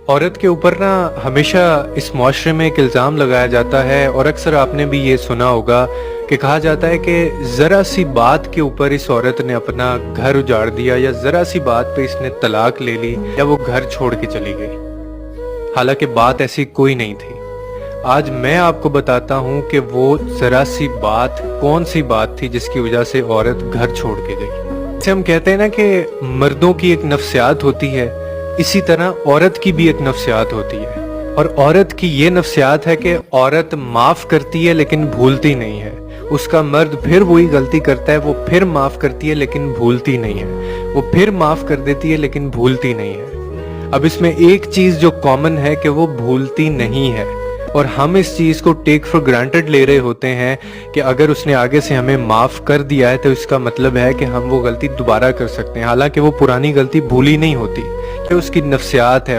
औरत के ऊपर ना हमेशा इस मुआशरे में एक इल्ज़ाम लगाया जाता है और अक्सर आपने भी ये सुना होगा कि कहा जाता है कि ज़रा सी बात के ऊपर इस औरत ने अपना घर उजाड़ दिया या ज़रा सी बात पे इसने तलाक ले ली या वो घर छोड़ के चली गई। हालांकि बात ऐसी कोई नहीं थी। आज मैं आपको बताता हूँ कि वो ज़रा सी बात कौन सी बात थी जिसकी वजह से औरत घर छोड़ के गई। जैसे हम कहते हैं ना कि मर्दों की एक नफ्सियात होती है, इसी तरह औरत की भी एक नफ्सियात होती है। और औरत की ये नफ्सियात है कि औरत माफ करती है लेकिन भूलती नहीं है। उसका मर्द फिर वही गलती करता है, वो फिर माफ करती है लेकिन भूलती नहीं है। वो फिर माफ कर देती है लेकिन भूलती नहीं है। अब इसमें एक चीज जो कॉमन है कि वो भूलती नहीं है, और हम इस चीज को टेक फॉर ग्रांटेड ले रहे होते हैं कि अगर उसने आगे से हमें माफ कर दिया है तो इसका मतलब है कि हम वो गलती दोबारा कर सकते हैं। हालांकि वो पुरानी गलती भूली नहीं होती, कि उसकी नफ्सियात है।